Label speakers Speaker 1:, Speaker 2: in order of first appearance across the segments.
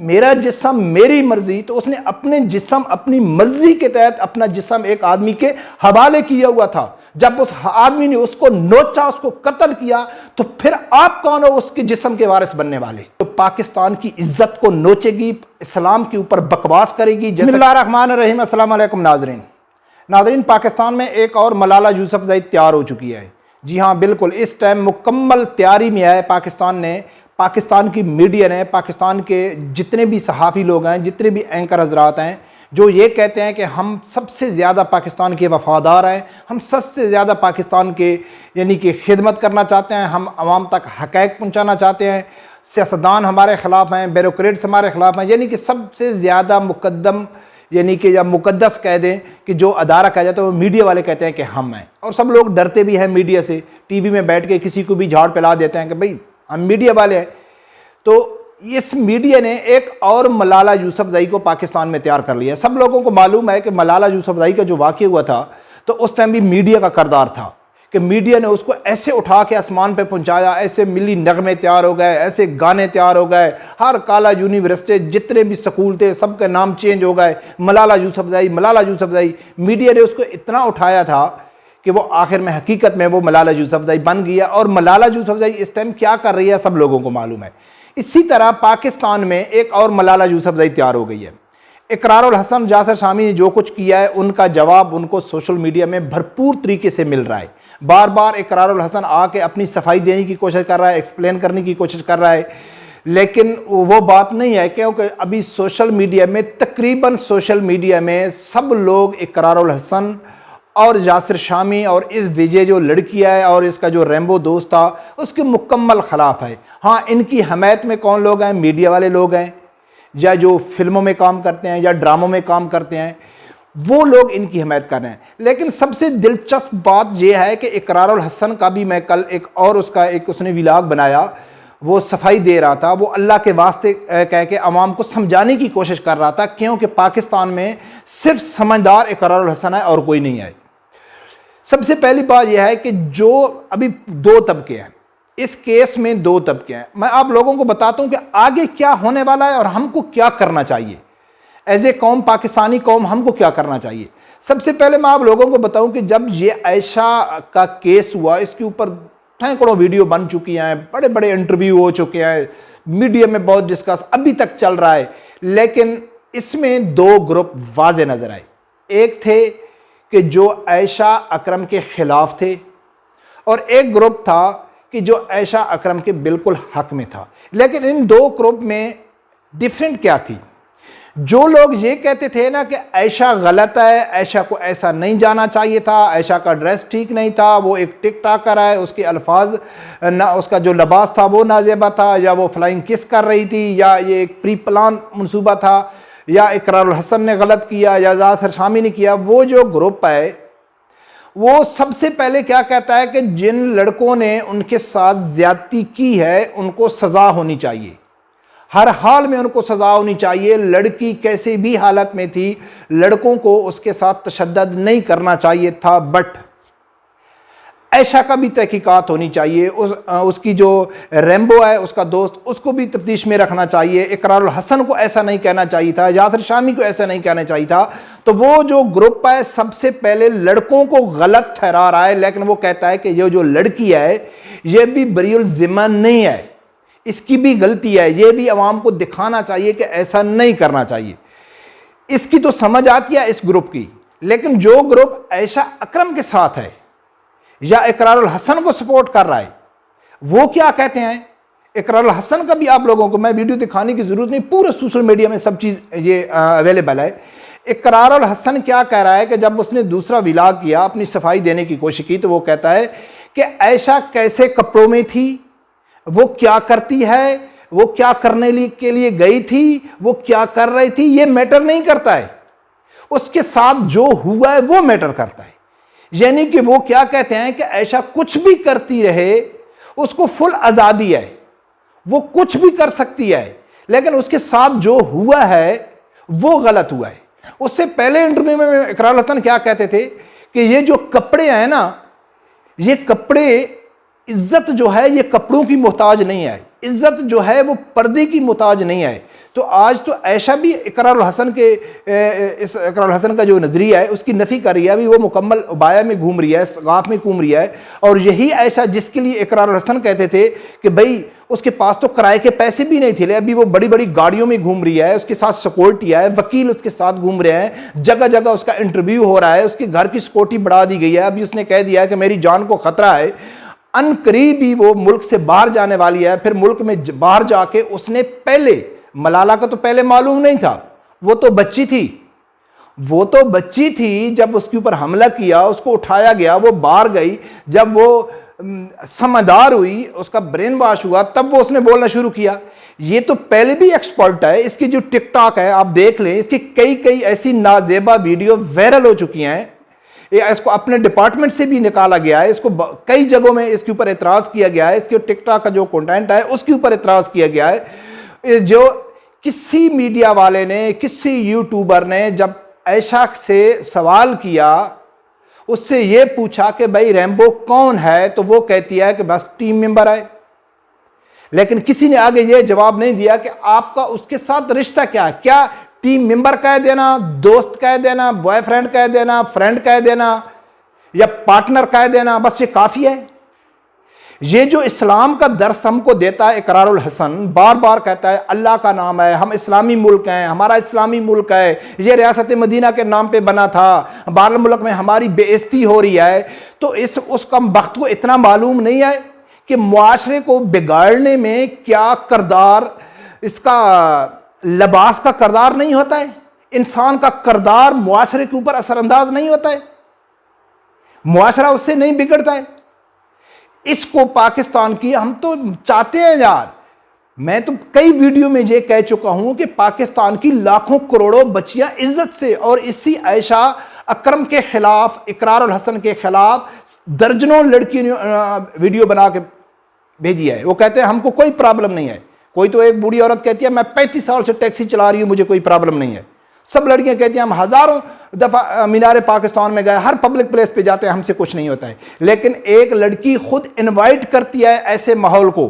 Speaker 1: मेरा जिस्म मेरी मर्जी, तो उसने अपने जिस्म अपनी मर्जी के तहत अपना जिस्म एक आदमी के हवाले किया हुआ था। जब उस आदमी ने उसको नोचा, उसको कत्ल किया, तो फिर आप कौन हो उसके जिस्म के वारिस बनने वाले? तो पाकिस्तान की इज्जत को नोचेगी, इस्लाम के ऊपर बकवास करेगी। बिस्मिल्लाहिर्रहमानिर्रहीम। अस्सलाम वालेकुम नाज़रीन, पाकिस्तान में एक और मलाला यूसुफ़ज़ई तैयार हो चुकी है। जी हाँ, बिल्कुल इस टाइम मुकम्मल तैयारी में है पाकिस्तान की मीडिया ने, पाकिस्तान के जितने भी सहाफ़ी लोग हैं, जितने भी एंकर हजरात हैं, जो ये कहते हैं कि हम सबसे ज़्यादा पाकिस्तान के वफ़ादार हैं, हम सबसे ज़्यादा पाकिस्तान के यानी कि खिदमत करना चाहते हैं, हम आवाम तक हक़ाइक़ पहुँचाना चाहते हैं, सियासतदान हमारे ख़िलाफ़ हैं, ब्यूरोक्रेट्स हमारे ख़िलाफ़ हैं, यानी कि सबसे ज़्यादा मुकद्दम यानी कि या मुकद्दस कह दें कि जो अदारा कहा जाता है वो मीडिया वाले कहते हैं कि हम हैं। और सब लोग डरते भी हैं मीडिया से, टीवी में बैठ के किसी को भी झाड़ फैला देते हैं कि भाई हम मीडिया वाले हैं। तो इस मीडिया ने एक और मलाला यूसुफ़ज़ई को पाकिस्तान में तैयार कर लिया। सब लोगों को मालूम है कि मलाला यूसुफ़ज़ई का जो वाक़या हुआ था, तो उस टाइम भी मीडिया का किरदार था कि मीडिया ने उसको ऐसे उठा के आसमान पे पहुंचाया, ऐसे मिली नगमे तैयार हो गए, ऐसे गाने तैयार हो गए, हर काला यूनिवर्सिटी जितने भी स्कूल थे सबके नाम चेंज हो गए, मलाला यूसुफ़ज़ई। मीडिया ने उसको इतना उठाया था कि वो आखिर में हकीकत में वो मलाला यूसुफ़ज़ई बन गया। और मलाला यूसुफ़ज़ई इस टाइम क्या कर रही है सब लोगों को मालूम है। इसी तरह पाकिस्तान में एक और मलाला यूसुफ़ज़ई तैयार हो गई है। इकरारुल हसन जासिर शामी ने जो कुछ किया है, उनका जवाब उनको सोशल मीडिया में भरपूर तरीके से मिल रहा है। बार बार इकरारुल हसन आके अपनी सफाई देने की कोशिश कर रहा है, एक्सप्लेन करने की कोशिश कर रहा है, लेकिन वो बात नहीं है, क्योंकि अभी सोशल मीडिया में तकरीबन सब लोग इकरारुल हसन और जासिर शामी और इस विजय जो लड़की है और इसका जो रैम्बो दोस्त था उसके मुकम्मल ख़िलाफ़ है। हाँ, इनकी हमायत में कौन लोग हैं? मीडिया वाले लोग हैं, या जो फिल्मों में काम करते हैं या ड्रामों में काम करते हैं, वो लोग इनकी हिमायत कर रहे हैं। लेकिन सबसे दिलचस्प बात यह है कि इकरारुल हसन का भी मैं कल उसने व्लॉग बनाया, वो सफाई दे रहा था, वो अल्लाह के वास्ते कह के आवाम को समझाने की कोशिश कर रहा था, क्योंकि पाकिस्तान में सिर्फ समझदार इकरारुल हसन है और कोई नहीं है। सबसे पहली बात यह है कि जो अभी दो तबके हैं, इस केस में दो तबके हैं। मैं आप लोगों को बताता हूं कि आगे क्या होने वाला है और हमको क्या करना चाहिए एज ए कौम, पाकिस्तानी कौम हमको क्या करना चाहिए। सबसे पहले मैं आप लोगों को बताऊं कि जब ये आयशा का केस हुआ, इसके ऊपर सैकड़ों वीडियो बन चुकी हैं, बड़े बड़े इंटरव्यू हो चुके हैं, मीडिया में बहुत डिस्कस अभी तक चल रहा है, लेकिन इसमें दो ग्रुप वाज़े नजर आए। एक थे कि जो आयशा अकरम के खिलाफ थे, और एक ग्रुप था कि जो आयशा अकरम के बिल्कुल हक में था। लेकिन इन दो ग्रुप में डिफरेंट क्या थी? जो लोग ये कहते थे ना कि आयशा गलत है, आयशा को ऐसा नहीं जाना चाहिए था, आयशा का ड्रेस ठीक नहीं था, वो एक टिकटॉकर है, उसके अल्फाज ना, उसका जो लिबास था वो नाजेबा था, या वो फ्लाइंग किस कर रही थी, या ये एक प्री प्लान मनसूबा था, या इकरारुल हसन ने गलत किया, या जासिर शामी ने किया। वो जो ग्रुप है वो सबसे पहले क्या कहता है कि जिन लड़कों ने उनके साथ ज्यादती की है उनको सजा होनी चाहिए, हर हाल में उनको सजा होनी चाहिए। लड़की कैसे भी हालत में थी, लड़कों को उसके साथ तशद्दुद नहीं करना चाहिए था। बट आयशा का भी तहकीकात होनी चाहिए, उसकी जो रैम्बो है उसका दोस्त, उसको भी तफ्तीश में रखना चाहिए। इकरारुल हसन को ऐसा नहीं कहना चाहिए था, जासिर शामी को ऐसा नहीं कहना चाहिए था। तो वो जो ग्रुप है सबसे पहले लड़कों को गलत ठहरा रहा है, लेकिन वो कहता है कि ये जो लड़की है ये भी बरीउल जिम्मा नहीं है, इसकी भी गलती है, ये भी अवाम को दिखाना चाहिए कि ऐसा नहीं करना चाहिए। इसकी तो समझ आती है इस ग्रुप की। लेकिन जो ग्रुप आयशा अकरम के साथ है या इकरारुल हसन को सपोर्ट कर रहा है, वो क्या कहते हैं? इकरारुल हसन का भी आप लोगों को मैं वीडियो दिखाने की जरूरत नहीं, पूरे सोशल मीडिया में सब चीज ये अवेलेबल है। इकरारुल हसन क्या कह रहा है कि जब उसने दूसरा व्लॉग किया, अपनी सफाई देने की कोशिश की, तो वो कहता है कि आयशा कैसे कपड़ों में थी, वो क्या करती है, वो क्या करने के लिए गई थी, वो क्या कर रही थी, ये मैटर नहीं करता है, उसके साथ जो हुआ है वो मैटर करता है। यानी कि वो क्या कहते हैं कि आयशा कुछ भी करती रहे, उसको फुल आजादी है, वो कुछ भी कर सकती है, लेकिन उसके साथ जो हुआ है वो गलत हुआ है। उससे पहले इंटरव्यू में इकरारुल हसन क्या कहते थे कि ये जो कपड़े हैं ना, ये कपड़े, इज्जत जो है ये कपड़ों की मोहताज नहीं है, इज्जत जो है वो पर्दे की मोहताज नहीं है। तो आज तो ऐशा भी इकरारुल हसन के इस इकरारुल हसन का जो नज़रिया है उसकी नफ़ी कर रही है। अभी वो मुकम्मल बाया में घूम रही है, गाफ में घूम रही है। और यही ऐशा जिसके लिए इकरारुल हसन कहते थे कि भाई उसके पास तो किराए के पैसे भी नहीं थे, अभी वो बड़ी बड़ी गाड़ियों में घूम रही है, उसके साथ सिक्योरिटी है, वकील उसके साथ घूम रहे हैं, जगह जगह उसका इंटरव्यू हो रहा है, उसके घर की सिक्योरिटी बढ़ा दी गई है। अभी उसने कह दिया है कि मेरी जान को खतरा है, अनकरीब ही वो मुल्क से बाहर जाने वाली है। फिर मुल्क में बाहर जाके उसने पहले, मलाला का तो पहले मालूम नहीं था, वो तो बच्ची थी, जब उसके ऊपर हमला किया, उसको उठाया गया, वो बाहर गई, जब वो समझदार हुई, उसका ब्रेन वॉश हुआ, तब वो उसने बोलना शुरू किया। ये तो पहले भी एक्सपर्ट है, इसकी जो टिकटॉक है आप देख लें, इसकी कई ऐसी नाजेबा वीडियो वायरल हो चुकी हैं। इसको अपने डिपार्टमेंट से भी निकाला गया है, इसको कई जगहों में इसके ऊपर एतराज किया गया है, इसके टिकटॉक का जो कंटेंट है उसके ऊपर एतराज किया गया है। जो किसी मीडिया वाले ने, किसी यूट्यूबर ने जब ऐशा से सवाल किया, उससे ये पूछा कि भाई रैम्बो कौन है, तो वो कहती है कि बस टीम मेंबर है। लेकिन किसी ने आगे ये जवाब नहीं दिया कि आपका उसके साथ रिश्ता क्या है, क्या टीम मेंबर कह देना, दोस्त कह देना, बॉयफ्रेंड कह देना, फ्रेंड कह देना या पार्टनर कह देना, बस ये काफी है। ये जो इस्लाम का दर्स हमको देता है इकरारुल हसन, बार बार कहता है अल्लाह का नाम है, हम इस्लामी मुल्क हैं, हमारा इस्लामी मुल्क है, ये रियासत मदीना के नाम पे बना था, बाहर मुल्क में हमारी बेइज्जती हो रही है। तो उस कम वक्त को इतना मालूम नहीं है कि मुआशरे को बिगाड़ने में क्या करदार, इसका लिबास का करदार नहीं होता है, इंसान का करदार मुआशरे के ऊपर असरअंदाज नहीं होता है, मुआशरा उससे नहीं बिगड़ता है। इसको पाकिस्तान की हम तो चाहते हैं यार, मैं तो कई वीडियो में ये कह चुका हूं कि पाकिस्तान की लाखों करोड़ों बच्चियां इज्जत से, और इसी आयशा अकरम के खिलाफ, इकरारुल हसन के खिलाफ दर्जनों लड़कियों ने वीडियो बना के भेजी है। वो कहते हैं हमको कोई प्रॉब्लम नहीं है। कोई तो एक बूढ़ी औरत कहती है मैं 35 साल से टैक्सी चला रही हूं, मुझे कोई प्रॉब्लम नहीं है। सब लड़कियां कहती हैं हम हजारों दफा मीनारे पाकिस्तान में गए, हर पब्लिक प्लेस पे जाते हैं, हमसे कुछ नहीं होता है। लेकिन एक लड़की खुद इनवाइट करती है ऐसे माहौल को,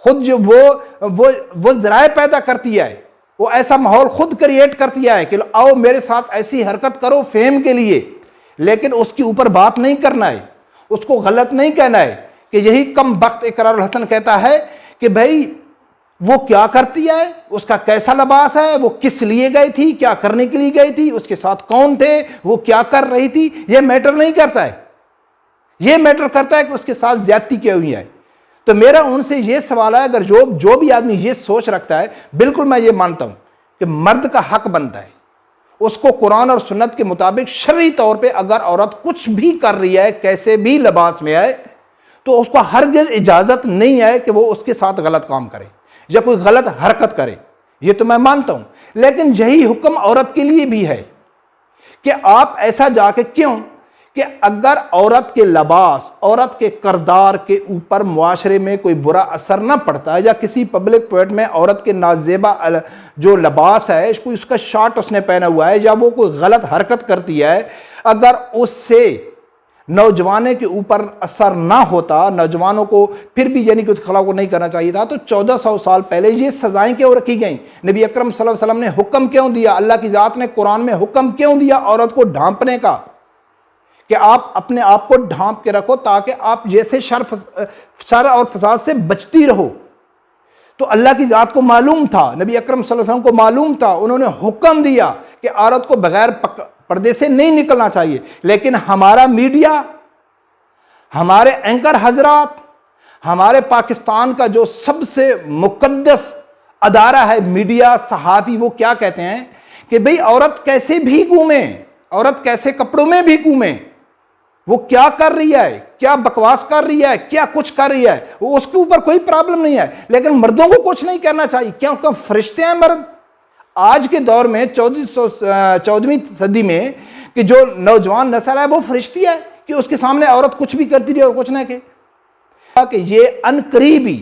Speaker 1: खुद जो वो जराए पैदा करती है, वो ऐसा माहौल खुद क्रिएट करती है कि आओ मेरे साथ ऐसी हरकत करो फेम के लिए। लेकिन उसके ऊपर बात नहीं करना है, उसको गलत नहीं कहना है। कि यही कम वक्त इकरारुल हसन कहता है कि भाई वो क्या करती है, उसका कैसा लिबास है, वो किस लिए गई थी, क्या करने के लिए गई थी, उसके साथ कौन थे, वो क्या कर रही थी, ये मैटर नहीं करता है। ये मैटर करता है कि उसके साथ ज्यादती क्या हुई है। तो मेरा उनसे ये सवाल है, अगर जो भी आदमी ये सोच रखता है, बिल्कुल मैं ये मानता हूं कि मर्द का हक बनता है उसको कुरान और सुन्नत के मुताबिक शरई तौर पे अगर औरत कुछ भी कर रही है, कैसे भी लिबास में है, तो उसको हरगिज़ इजाजत नहीं है कि वो उसके साथ गलत काम करे या कोई गलत हरकत करे। ये तो मैं मानता हूं। लेकिन यही हुक्म औरत के लिए भी है कि आप ऐसा जाके क्यों, कि अगर औरत के लिबास, औरत के करदार के ऊपर मुआशरे में कोई बुरा असर ना पड़ता है, या किसी पब्लिक पॉइंट में औरत के नाजेबा जो लिबास है, कोई उसका शॉर्ट उसने पहना हुआ है, या वो कोई गलत हरकत करती है, अगर उससे नौजवानों के ऊपर असर ना होता, नौजवानों को फिर भी यानी कि उस खिलाफ को नहीं करना चाहिए था, तो 1400 साल पहले ये सजाएं क्यों रखी गई? नबी अकरम सल्लल्लाहु अलैहि वसल्लम ने हुक्म क्यों दिया, अल्लाह की जात ने कुरान में हुक्म क्यों दिया औरत को ढांपने का, कि आप अपने आप को ढांप के रखो ताकि आप जैसे शर और फसाद से बचती रहो। तो अल्लाह की जात को मालूम था, नबी अकरम सल्लल्लाहु अलैहि वसल्लम को मालूम था, उन्होंने हुक्म दिया कि औरत को बगैर पर्दे से नहीं निकलना चाहिए। लेकिन हमारा मीडिया, हमारे एंकर हजरात, हमारे पाकिस्तान का जो सबसे मुकद्दस अदारा है मीडिया, सहाफी, वो क्या कहते हैं कि भाई औरत कैसे भी घूमे, औरत कैसे कपड़ों में भी घूमे, वो क्या कर रही है, क्या बकवास कर रही है, क्या कुछ कर रही है, वो उसके ऊपर कोई प्रॉब्लम नहीं है। लेकिन मर्दों को कुछ नहीं करना चाहिए। क्यों? फरिश्ते हैं मर्द। आज के दौर में 14वीं सदी में कि जो नौजवान नस्ल है वो फरिश्ती है कि उसके सामने औरत कुछ भी करती रही और कुछ ना कि ये अनकरीबी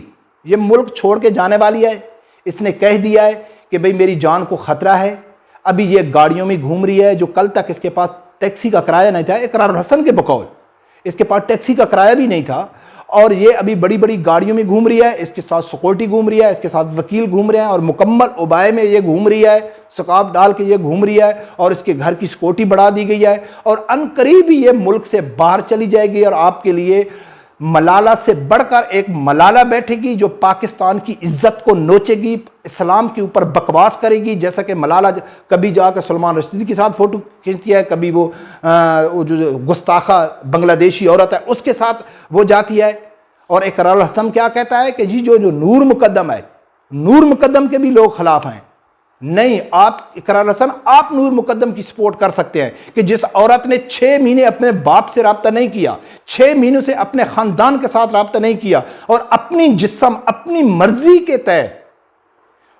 Speaker 1: ये मुल्क छोड़ के जाने वाली है। इसने कह दिया है कि भाई मेरी जान को खतरा है। अभी ये गाड़ियों में घूम रही है, जो कल तक इसके पास टैक्सी का किराया नहीं था, इकरारुल हसन के बकौल इसके पास टैक्सी का किराया भी नहीं था, और ये अभी बड़ी बड़ी गाड़ियों में घूम रही है, इसके साथ सिक्योरिटी घूम रही है, इसके साथ वकील घूम रहे हैं और मुकम्मल उबाए में ये घूम रही है, सकाफ डाल के ये घूम रही है और इसके घर की सिक्योरिटी बढ़ा दी गई है और अनकरीब ही ये मुल्क से बाहर चली जाएगी और आपके लिए मलाला से बढ़कर एक मलाला बैठेगी जो पाकिस्तान की इज्जत को नोचेगी, इस्लाम के ऊपर बकवास करेगी। जैसा कि मलाला कभी जाकर सलमान रशीदी के साथ फोटो खींचती है, कभी वो जो गुस्ताखा बांग्लादेशी औरत है उसके साथ वो जाती है। और इकरारुल हसन क्या कहता है कि जी जो नूर मुकद्दम है, नूर मुकद्दम के भी लोग खिलाफ हैं। नहीं, आप इकरारुल हसन आप नूर मुकद्दम की सपोर्ट कर सकते हैं कि जिस औरत ने 6 महीने अपने बाप से राब्ता नहीं किया, 6 महीनों से अपने खानदान के साथ राब्ता नहीं किया और अपनी जिस्म अपनी मर्जी के तहत,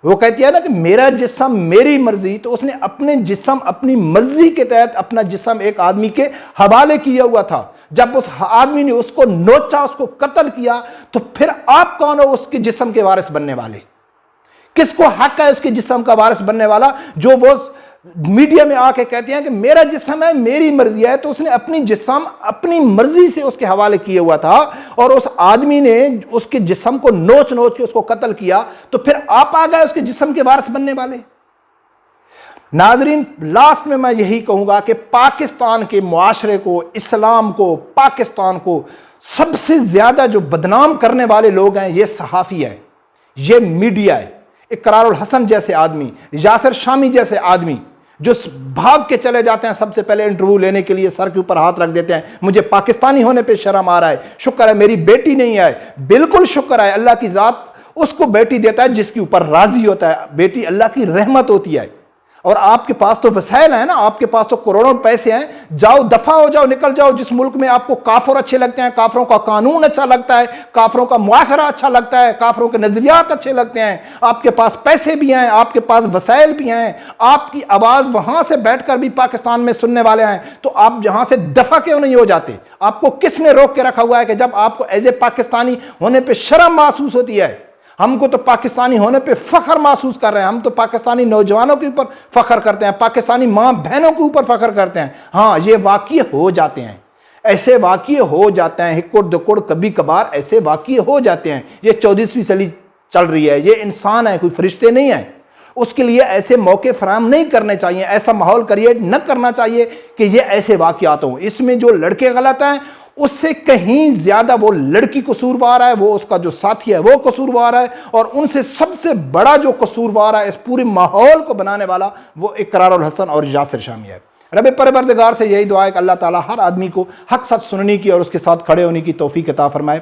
Speaker 1: वो कहती है ना कि मेरा जिस्म मेरी मर्जी, तो उसने अपने जिस्म अपनी मर्जी के तहत अपना जिस्म एक आदमी के हवाले किया हुआ था। जब उस आदमी ने उसको नोचा, उसको कत्ल किया, तो फिर आप कौन हो उसके जिस्म के वारिस बनने वाले? किसको हक है उसके जिस्म का वारिस बनने वाला? जो वो मीडिया में आके कहते हैं कि मेरा जिस्म है मेरी मर्जी है, तो उसने अपनी जिस्म अपनी मर्जी से उसके हवाले किए हुआ था और उस आदमी ने उसके जिस्म को नोच नोच के उसको कत्ल किया, तो फिर आप आ गए उसके जिस्म के वारिस बनने वाले। नाजरीन, लास्ट में मैं यही कहूंगा कि पाकिस्तान के मुआशरे को, इस्लाम को, पाकिस्तान को सबसे ज्यादा जो बदनाम करने वाले लोग हैं ये सहाफी है, ये मीडिया है। इकरारुल हसन जैसे आदमी, यासिर शामी जैसे आदमी जो भाग के चले जाते हैं सबसे पहले इंटरव्यू लेने के लिए, सर के ऊपर हाथ रख देते हैं, मुझे पाकिस्तानी होने पे शर्म आ रहा है, शुक्र है मेरी बेटी नहीं है। बिल्कुल शुक्र है, अल्लाह की जात उसको बेटी देता है जिसके ऊपर राजी होता है। बेटी अल्लाह की रहमत होती है और आपके पास तो वसाइल है ना, आपके पास तो करोड़ों पैसे हैं, जाओ दफा हो जाओ, निकल जाओ। जिस मुल्क में आपको काफिर अच्छे लगते हैं, काफिरों का कानून अच्छा लगता है, काफिरों का मुआशरा अच्छा लगता है, काफिरों के नजरियात अच्छे लगते हैं, आपके पास पैसे भी हैं, आपके पास वसाइल भी हैं, आपकी आवाज वहां से बैठकर भी पाकिस्तान में सुनने वाले हैं, तो आप यहां से दफा क्यों नहीं हो जाते? आपको किसने रोक के रखा हुआ है कि जब आपको एज ए पाकिस्तानी होने पर शर्म महसूस होती है? हमको तो पाकिस्तानी होने पे फख्र महसूस कर रहे हैं, हम तो पाकिस्तानी नौजवानों के ऊपर फख्र करते हैं, पाकिस्तानी माँ बहनों के ऊपर फख्र करते हैं। हाँ, ये वाक़ई हो जाते हैं, ऐसे वाक़ई हो जाते हैं, हिक्कुड़ दुक्कुड़ कभी कभार ऐसे वाक़ई हो जाते हैं। ये 14वीं सदी चल रही है, ये इंसान है, कोई फरिश्ते नहीं है। उसके लिए ऐसे मौके फराहम नहीं करने चाहिए, ऐसा माहौल क्रिएट न करना चाहिए कि ये ऐसे वाक़यात हों। इसमें जो लड़के गलत हैं उससे कहीं ज्यादा वो लड़की कसूरवार है, वो उसका जो साथी है वो कसूरवार है, और उनसे सबसे बड़ा जो कसूरवार है इस पूरे माहौल को बनाने वाला वो इकरारुल हसन और यासिर शामी है। रब परवरदिगार से यही दुआ है कि अल्लाह ताला हर आदमी को हक सच सुनने की और उसके साथ खड़े होने की तौफीक अता फरमाए।